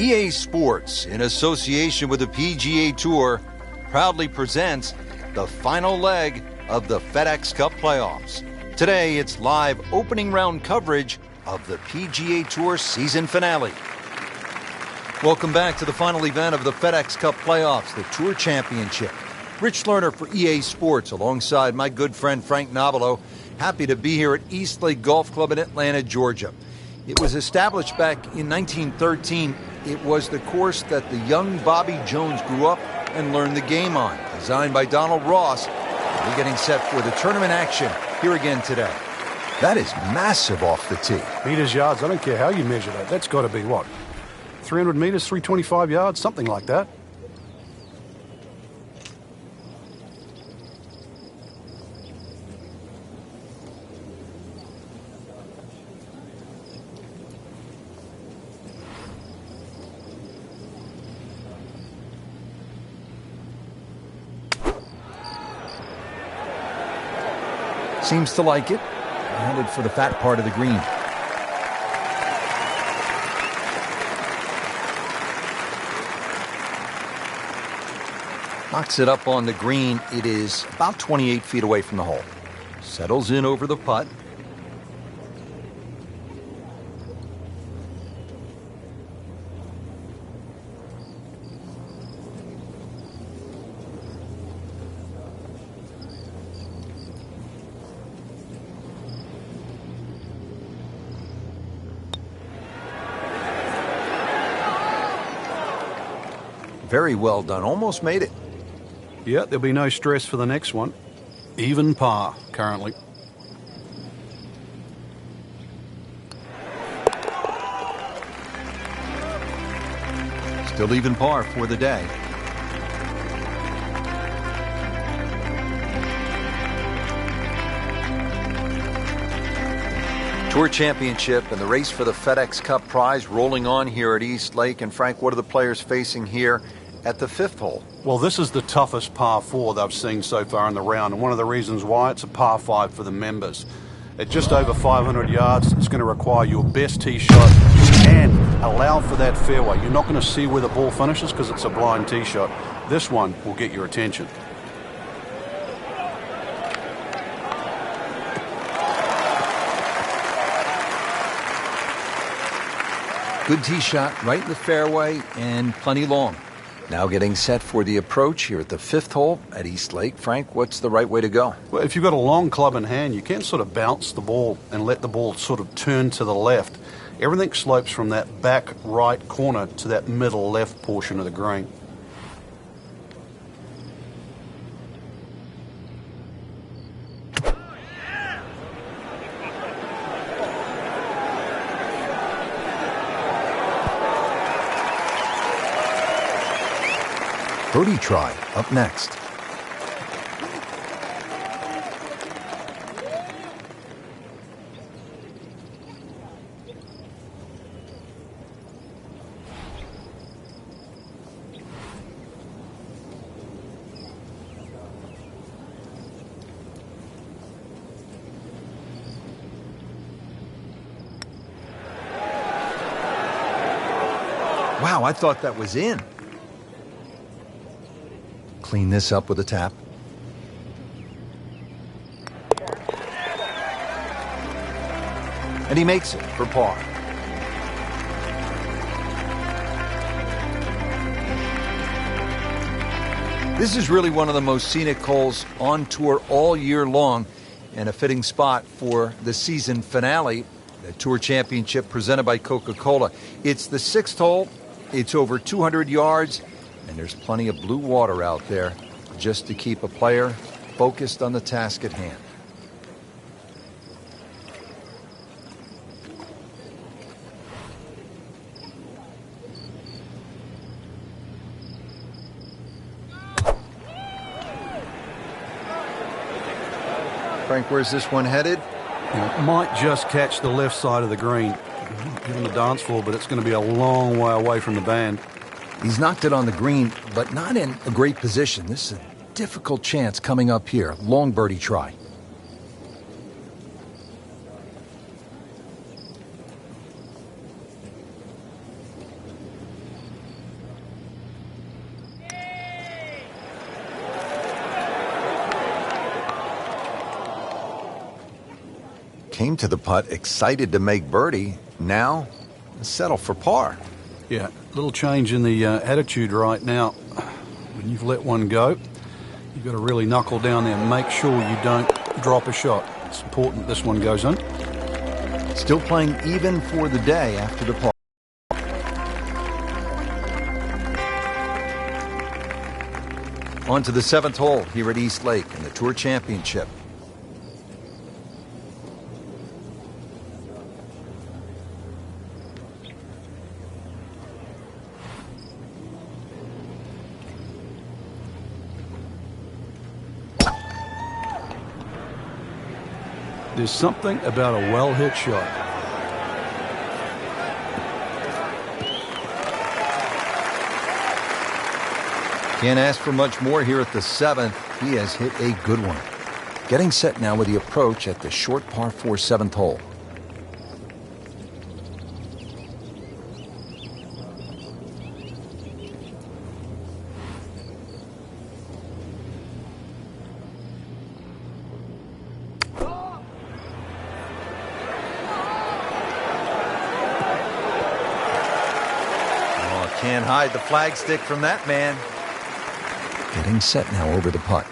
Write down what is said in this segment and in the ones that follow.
EA Sports, in association with the PGA Tour, proudly presents the final leg of the FedEx Cup playoffs. Today, it's live opening round coverage of the PGA Tour season finale. Welcome back to the final event of the FedEx Cup playoffs, the Tour Championship. Rich Lerner for EA Sports, alongside my good friend Frank Nobilo. Happy to be here at East Lake Golf Club in Atlanta, Georgia. It was established back in 1913. It was the course that the young Bobby Jones grew up and learned the game on. Designed by Donald Ross, we're getting set for the tournament action here again today. That is massive off the tee. Meters, yards, I don't care how you measure that. That's got to be what? 300 meters, 325 yards, something like that. Seems to like it. Headed for the fat part of the green. Knocks it up on the green. It is about 28 feet away from the hole. Settles in over the putt. Very well done. Almost made it. Yeah, there'll be no stress for the next one. Even par, currently. Still even par for the day. Tour Championship and the race for the FedEx Cup prize rolling on here at East Lake. And Frank, what are the players facing here at the fifth hole? Well, this is the toughest par 4 they've seen so far in the round, and one of the reasons why it's a par 5 for the members. At just over 500 yards, it's going to require your best tee shot and allow for that fairway. You're not going to see where the ball finishes because it's a blind tee shot. This one will get your attention. Good tee shot right in the fairway and plenty long. Now getting set for the approach here at the fifth hole at East Lake. Frank, what's the right way to go? Well, if you've got a long club in hand, you can sort of bounce the ball and let the ball sort of turn to the left. Everything slopes from that back right corner to that middle left portion of the green. Birdie try up next. Wow, I thought that was in. Clean this up with a tap. And he makes it for par. This is really one of the most scenic holes on tour all year long, and a fitting spot for the season finale, the Tour Championship presented by Coca-Cola. It's the sixth hole. It's over 200 yards. And there's plenty of blue water out there just to keep a player focused on the task at hand. Frank, where's this one headed? It might just catch the left side of the green. Given the dance floor, but it's going to be a long way away from the band. He's knocked it on the green, but not in a great position. This is a difficult chance coming up here. Long birdie try. came to the putt excited to make birdie. Now, settle for par. Yeah, little change in the attitude right now. When you've let one go, you've got to really knuckle down there and make sure you don't drop a shot. It's important this one goes in. Still playing even for the day after the par. On to the 7th hole here at East Lake in the Tour Championship. There's something about a well-hit shot. Can't ask for much more here at the 7th. He has hit a good one. Getting set now with the approach at the short par 4 7th hole. Can't hide the flagstick from that man. Getting set now over the putt.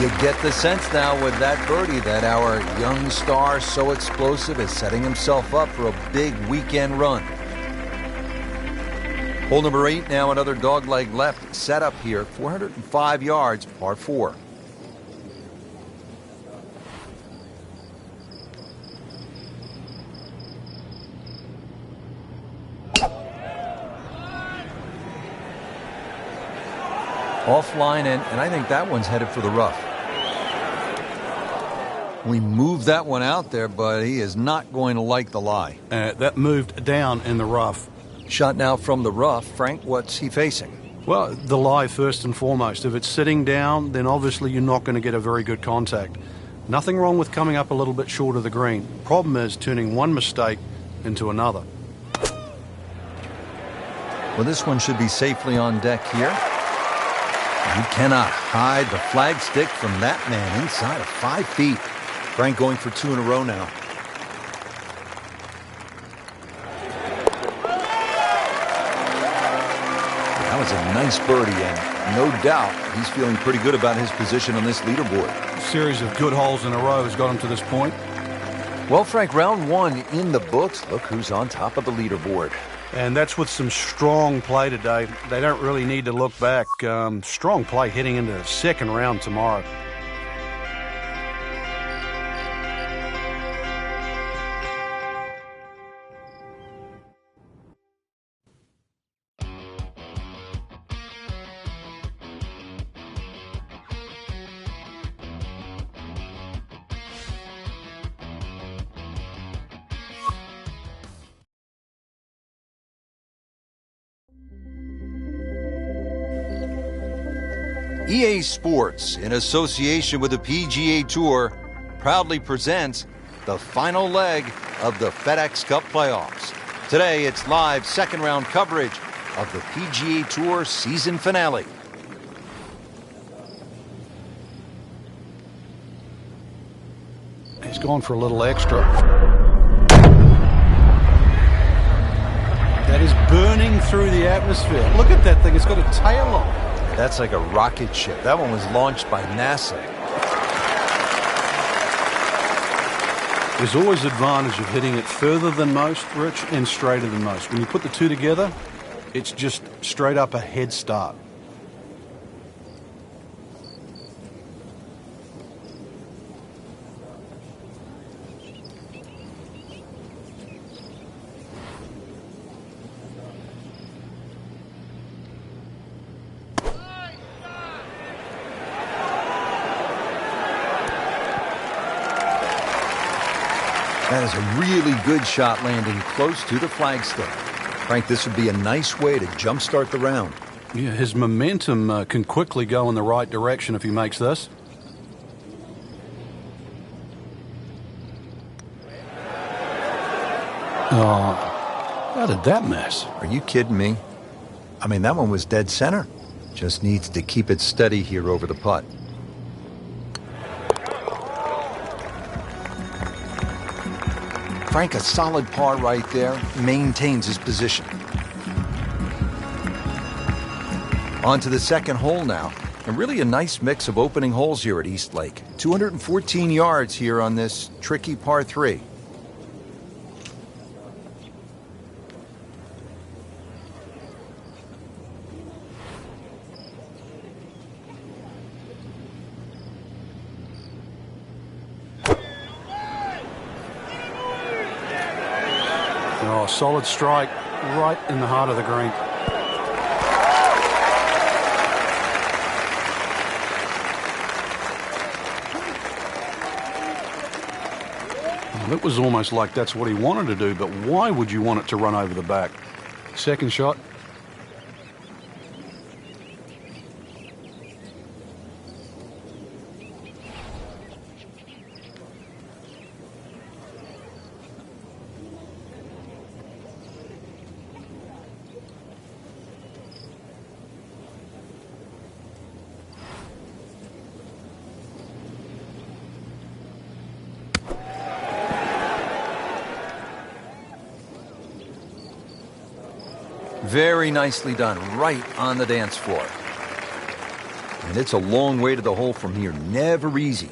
You get the sense now with that birdie that our young star, so explosive, is setting himself up for a big weekend run. Hole number 8 now, another dogleg left set up here, 405 yards, par 4. Offline, and I think that one's headed for the rough. We moved that one out there, but he is not going to like the lie. That moved down in the rough. Shot now from the rough. Frank, what's he facing? Well, the lie first and foremost. If it's sitting down, then obviously you're not going to get a very good contact. Nothing wrong with coming up a little bit short of the green. Problem is turning one mistake into another. Well, this one should be safely on deck here. You cannot hide the flagstick from that man inside of 5 feet. Frank going for 2 in a row now. That was a nice birdie, and no doubt he's feeling pretty good about his position on this leaderboard. A series of good holes in a row has got him to this point. Well, Frank, round 1 in the books. Look who's on top of the leaderboard. And that's with some strong play today. They don't really need to look back. Strong play heading into the 2nd round tomorrow. EA Sports, in association with the PGA Tour, proudly presents the final leg of the FedEx Cup playoffs. Today, it's live 2nd round coverage of the PGA Tour season finale. He's going for a little extra. That is burning through the atmosphere. Look at that thing. It's got a tail on it. That's like a rocket ship. That one was launched by NASA. There's always advantage of hitting it further than most, Rich, and straighter than most. When you put the two together, it's just straight up a head start. That is a really good shot landing close to the flagstick. Frank, this would be a nice way to jumpstart the round. Yeah, his momentum can quickly go in the right direction if he makes this. Oh, how did that miss? Are you kidding me? I mean, that one was dead center. Just needs to keep it steady here over the putt. Frank, a solid par right there, maintains his position. On to the second hole now, and really a nice mix of opening holes here at East Lake. 214 yards here on this tricky par 3. Oh, solid strike right in the heart of the green. Well, it was almost like that's what he wanted to do, but why would you want it to run over the back? Second shot. Very nicely done, right on the dance floor. And it's a long way to the hole from here, never easy.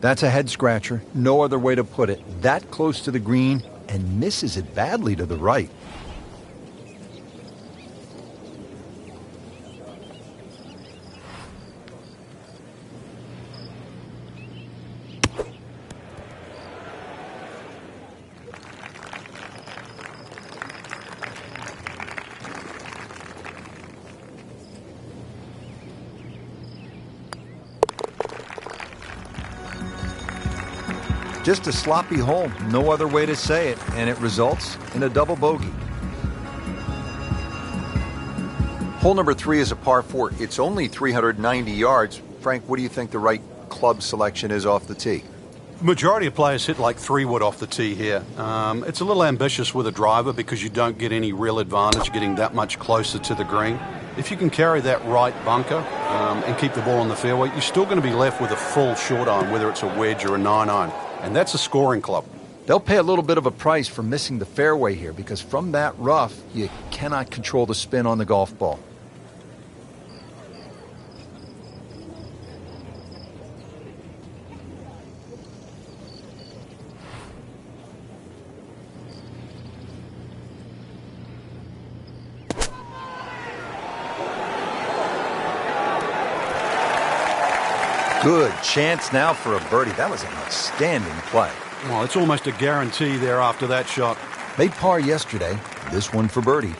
That's a head scratcher, no other way to put it. That close to the green and misses it badly to the right. Just a sloppy hole, no other way to say it, and it results in a double bogey. Hole number 3 is a par 4. It's only 390 yards. Frank, what do you think the right club selection is off the tee? Majority of players hit like 3-wood off the tee here. It's a little ambitious with a driver because you don't get any real advantage getting that much closer to the green. If you can carry that right bunker and keep the ball on the fairway, you're still going to be left with a full short iron, whether it's a wedge or a 9-iron. And that's a scoring club. They'll pay a little bit of a price for missing the fairway here because from that rough, you cannot control the spin on the golf ball. Good chance now for a birdie. That was an outstanding play. Well, it's almost a guarantee there after that shot. Made par yesterday. This one for birdie.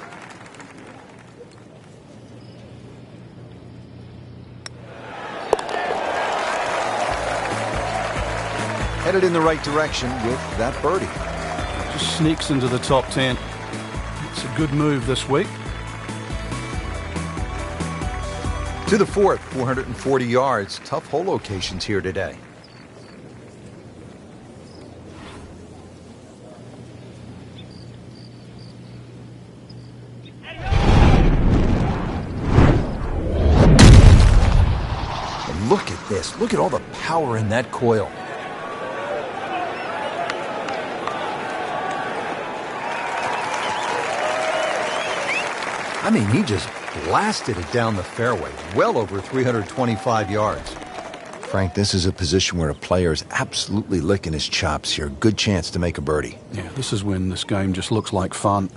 Headed in the right direction with that birdie. Just sneaks into the top 10. It's a good move this week. To the fourth, 440 yards. Tough hole locations here today. And look at this. Look at all the power in that coil. I mean, he just blasted it down the fairway, well over 325 yards. Frank, this is a position where a player is absolutely licking his chops here. Good chance to make a birdie. Yeah, this is when this game just looks like fun.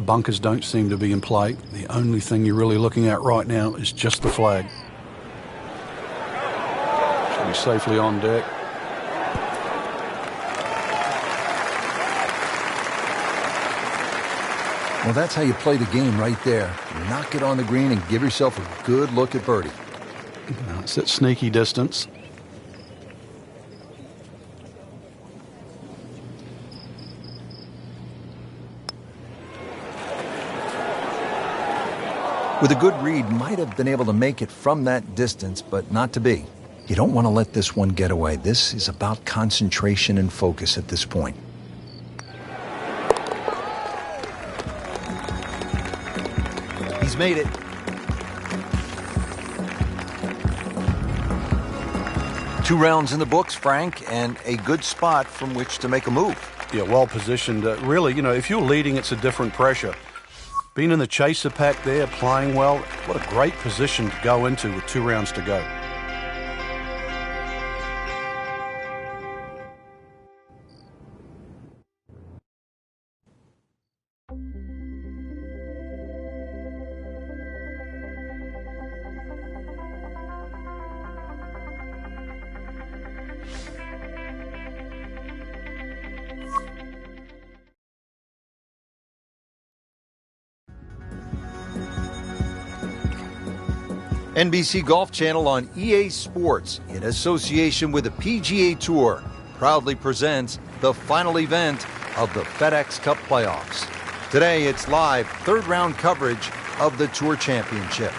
Bunkers don't seem to be in play. The only thing you're really looking at right now is just the flag. Should be safely on deck. Well, that's how you play the game right there. You knock it on the green and give yourself a good look at birdie. Now it's at sneaky distance. With a good read, might have been able to make it from that distance, but not to be. You don't want to let this one get away. This is about concentration and focus at this point. He's made it. Two rounds in the books, Frank, and a good spot from which to make a move. Yeah, well positioned. Really, if you're leading, it's a different pressure. Being in the chaser pack there, playing well, what a great position to go into with 2 rounds to go. NBC Golf Channel on EA Sports, in association with the PGA Tour, proudly presents the final event of the FedEx Cup playoffs. Today, it's live third-round coverage of the Tour Championship.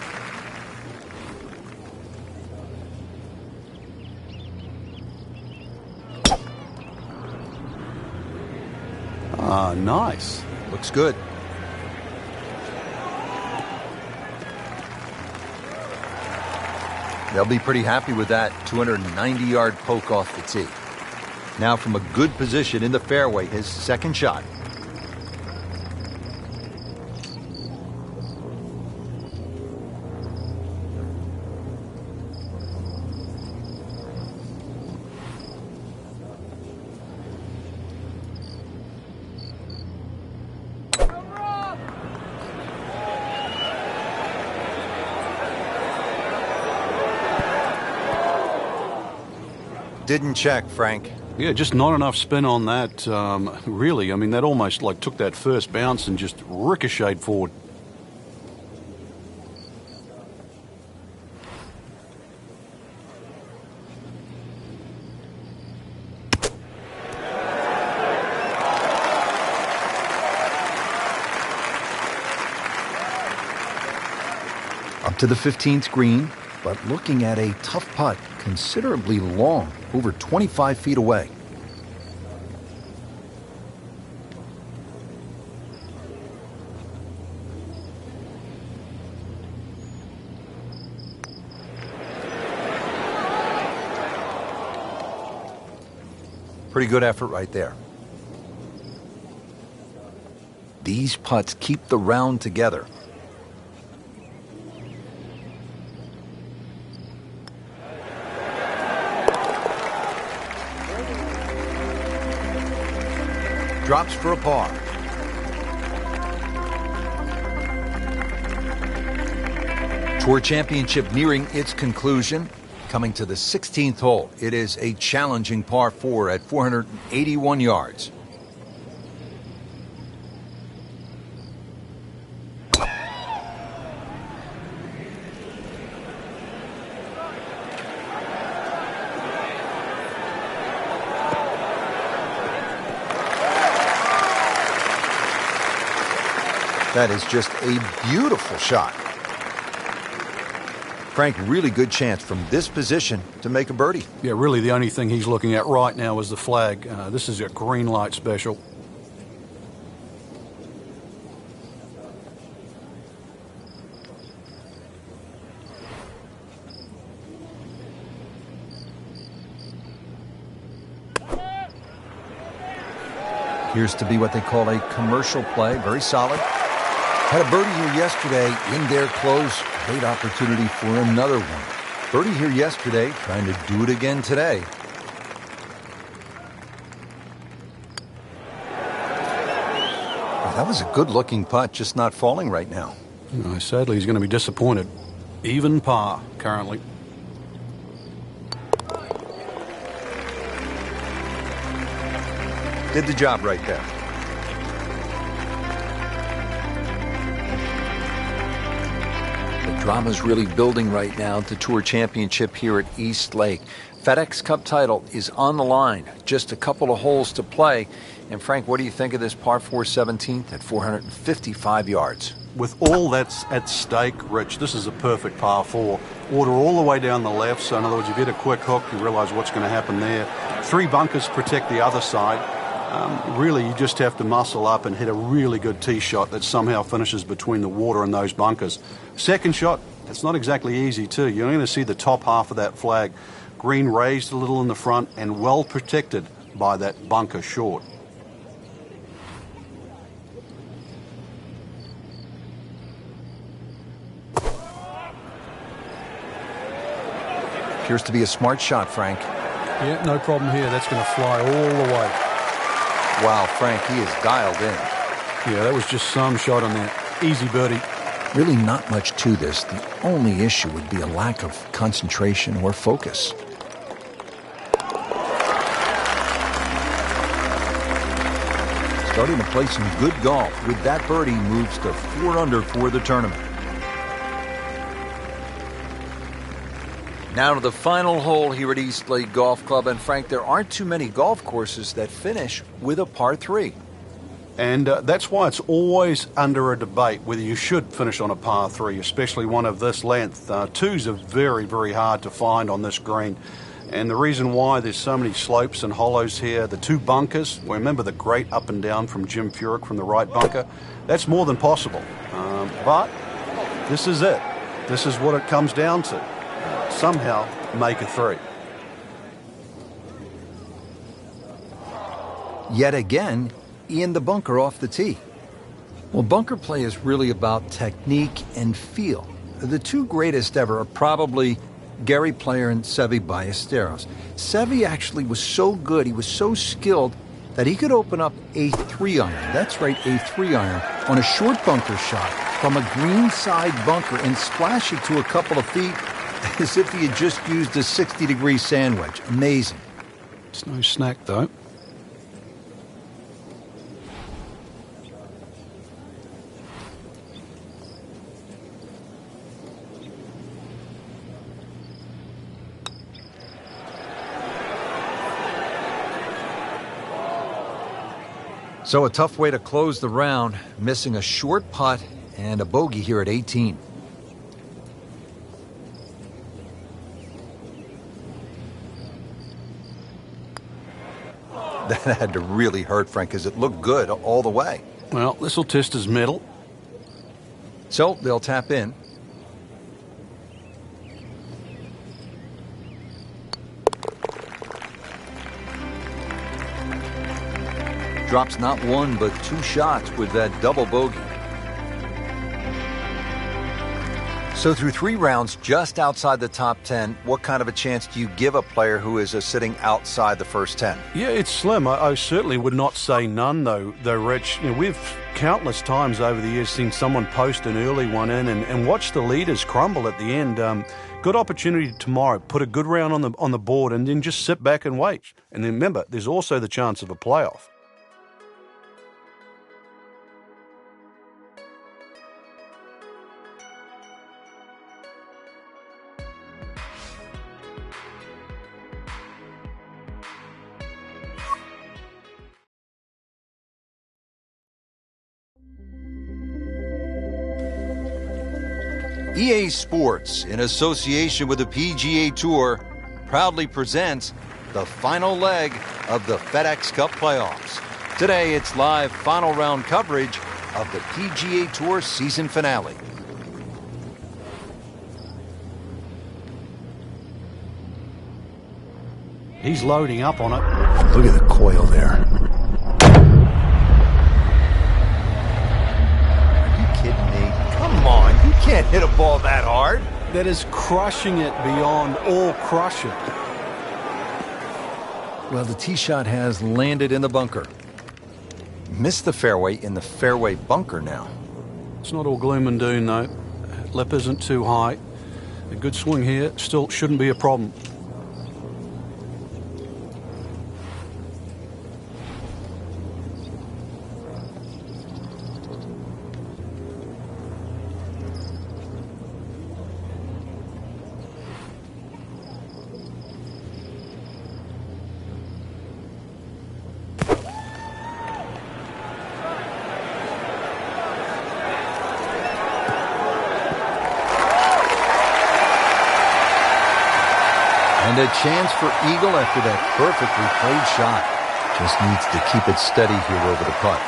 Ah, nice. Looks good. They'll be pretty happy with that 290-yard poke off the tee. Now from a good position in the fairway, his second shot. Didn't check, Frank. Yeah, just not enough spin on that, really. I mean, that almost took that first bounce and just ricocheted forward. Up to the 15th green, but looking at a tough putt, considerably long, over 25 feet away. Pretty good effort right there. These putts keep the round together. Drops for a par. Tour Championship nearing its conclusion. Coming to the 16th hole, it is a challenging par 4 at 481 yards. That is just a beautiful shot. Frank, really good chance from this position to make a birdie. Yeah, really the only thing he's looking at right now is the flag. This is a green light special. Appears to be what they call a commercial play. Very solid. Had a birdie here yesterday in their close. Great opportunity for another one. Birdie here yesterday, trying to do it again today. Well, that was a good-looking putt, just not falling right now. Sadly, he's going to be disappointed. Even par, currently. Did the job right there. Drama's really building right now at the Tour Championship here at East Lake. FedEx Cup title is on the line. Just a couple of holes to play. And Frank, what do you think of this par 4 17th at 455 yards? With all that's at stake, Rich, this is a perfect par 4. Water all the way down the left, so in other words, if you hit a quick hook, you realise what's going to happen there. 3 bunkers protect the other side. Really, you just have to muscle up and hit a really good tee shot that somehow finishes between the water and those bunkers. Second shot, it's not exactly easy too. You're going to see the top half of that flag. Green raised a little in the front and well protected by that bunker short. Appears to be a smart shot, Frank. Yeah, no problem here. That's going to fly all the way. Wow, Frank, he is dialed in. Yeah, that was just some shot on that. Easy birdie. Really not much to this. The only issue would be a lack of concentration or focus. Starting to play some good golf. With that birdie, moves to 4 under for the tournament. Now to the final hole here at East Lake Golf Club. And Frank, there aren't too many golf courses that finish with a par 3. And that's why it's always under a debate whether you should finish on a par 3, especially one of this length. 2s are very, very hard to find on this green. And the reason why there's so many slopes and hollows here, the 2 bunkers, remember the great up and down from Jim Furyk from the right bunker, that's more than possible. But this is it. This is what it comes down to. Somehow make a 3. Yet again, in the bunker off the tee. Well, bunker play is really about technique and feel. The 2 greatest ever are probably Gary Player and Seve Ballesteros. Seve actually was so good, he was so skilled, that he could open up a 3-iron, that's right, a 3-iron, on a short bunker shot from a green side bunker and splash it to a couple of feet as if he had just used a 60-degree sand wedge. Amazing. It's no snack, though. So a tough way to close the round, missing a short putt and a bogey here at 18. That had to really hurt, Frank, because it looked good all the way. Well, this will test his mettle. So they'll tap in. Drops not 1 but 2 shots with that double bogey. So through 3 rounds, just outside the top 10, what kind of a chance do you give a player who is sitting outside the first 10? Yeah, it's slim. I certainly would not say none, though, Rich. You know, we've countless times over the years seen someone post an early one in and watch the leaders crumble at the end. Good opportunity tomorrow. Put a good round on the board and then just sit back and wait. And then remember, there's also the chance of a playoff. EA Sports, in association with the PGA Tour, proudly presents the final leg of the FedEx Cup playoffs. Today, it's live final round coverage of the PGA Tour season finale. He's loading up on it. Look at the coil there. Are you kidding me? Come on, you can't hit a ball that hard. That is crushing it beyond all crushing. Well, the tee shot has landed in the bunker. Missed the fairway in the fairway bunker now. It's not all gloom and doom, though. Lip isn't too high. A good swing here still shouldn't be a problem. a chance for eagle after that perfectly played shot. Just needs to keep it steady here over the putt.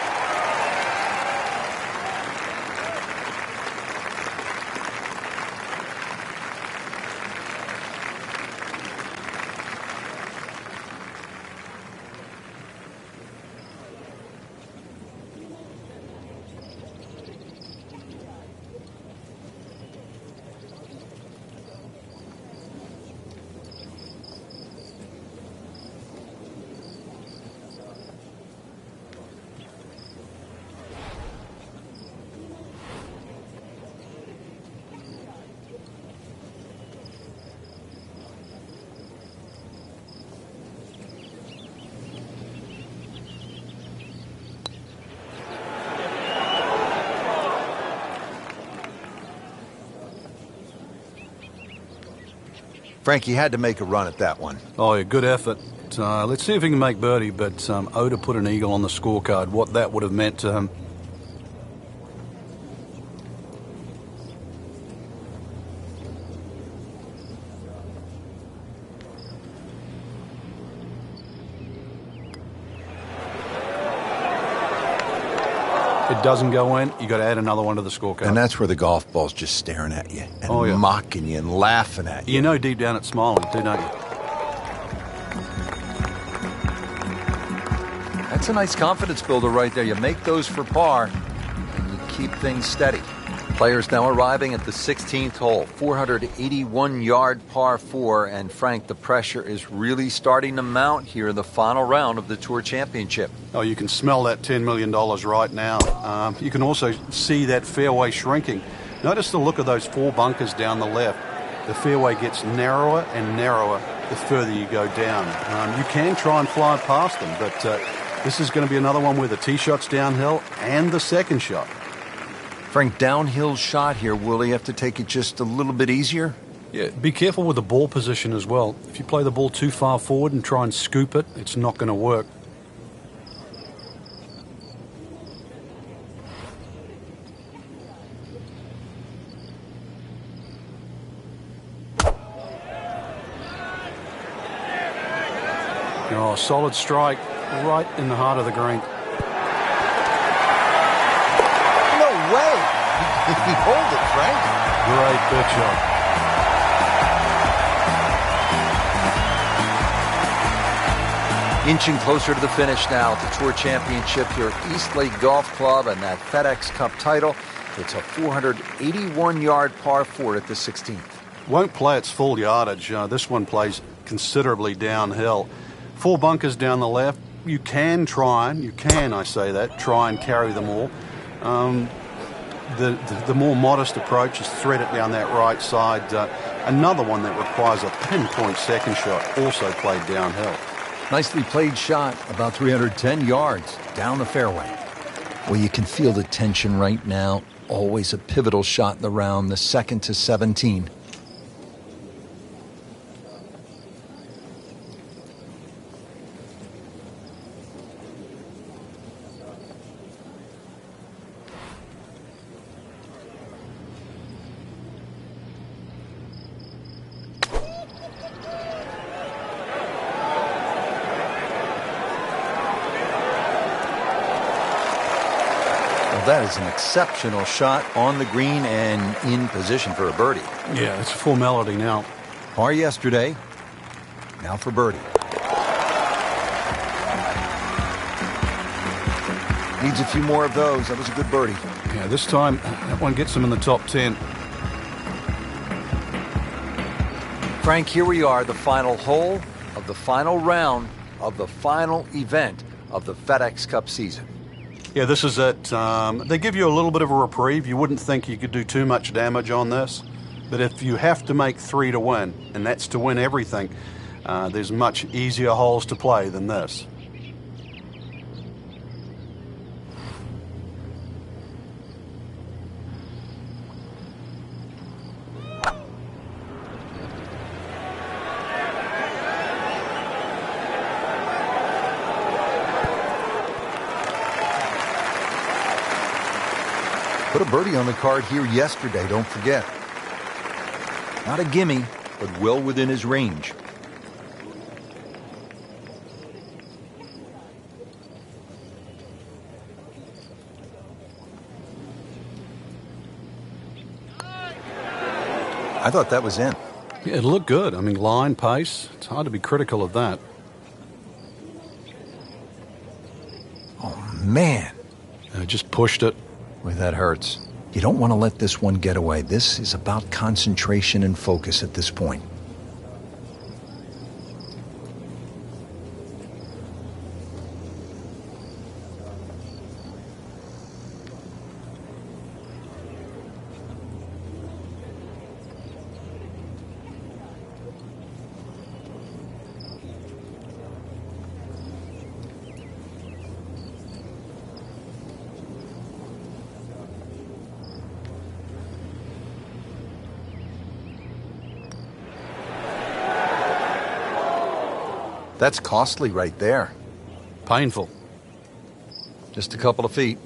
Frankie had to make a run at that one. Oh, yeah, good effort. Let's see if he can make birdie, but Oda put an eagle on the scorecard. What that would have meant to him. It doesn't go in, you got to add another one to the scorecard. And that's where the golf ball's just staring at you and mocking you and laughing at you. You know deep down it's smiling, don't you? That's a nice confidence builder right there. You make those for par, and you keep things steady. Players now arriving at the 16th hole, 481-yard par 4, and Frank, the pressure is really starting to mount here in the final round of the Tour Championship. Oh, you can smell that $10 million right now. You can also see that fairway shrinking. Notice the look of those 4 bunkers down the left. The fairway gets narrower and narrower the further you go down. You can try and fly past them, but this is going to be another one where the tee shot's downhill and the second shot. Frank, downhill shot here. Will he have to take it just a little bit easier? Yeah, be careful with the ball position as well. If you play the ball too far forward and try and scoop it, it's not going to work. Oh, solid strike right in the heart of the green. He hold it, Frank. Great pitch shot. Inching closer to the finish now at the Tour Championship here at Eastlake Golf Club and that FedEx Cup title. It's a 481-yard par 4 at the 16th. Won't play its full yardage. This one plays considerably downhill. 4 bunkers down the left. You can try and carry them all. The more modest approach is thread it down that right side. Another one that requires a pinpoint second shot, also played downhill. Nicely played shot, about 310 yards down the fairway. Well, you can feel the tension right now. Always a pivotal shot in the round, the second to 17. That is an exceptional shot on the green and in position for a birdie. Yeah, it's a formality now. Par yesterday, now for birdie. Needs a few more of those. That was a good birdie. Yeah, this time that one gets him in the top 10. Frank, here we are, the final hole of the final round of the final event of the FedEx Cup season. Yeah, this is it. They give you a little bit of a reprieve. You wouldn't think you could do too much damage on this. But if you have to make 3 to win, and that's to win everything, there's much easier holes to play than this. Put a birdie on the card here yesterday, don't forget. Not a gimme, but well within his range. I thought that was in. Yeah, it looked good. I mean, line, pace, it's hard to be critical of that. Oh, man. Just pushed it. Boy, that hurts. You don't want to let this one get away. This is about concentration and focus at this point. That's costly right there. Painful. Just a couple of feet.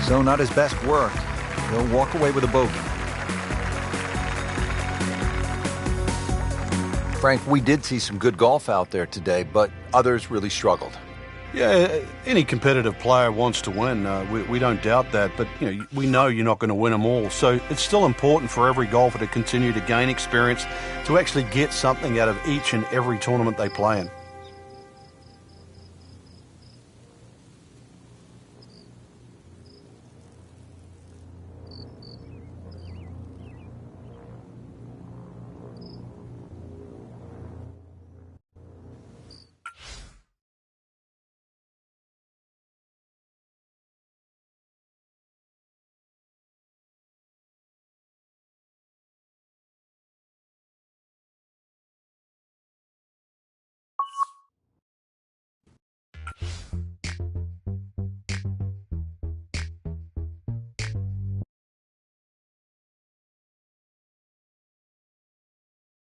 So not his best work. He'll walk away with a bogey. Frank, we did see some good golf out there today, but others really struggled. Yeah, any competitive player wants to win. We don't doubt that, but we know you're not going to win them all. So it's still important for every golfer to continue to gain experience, to actually get something out of each and every tournament they play in.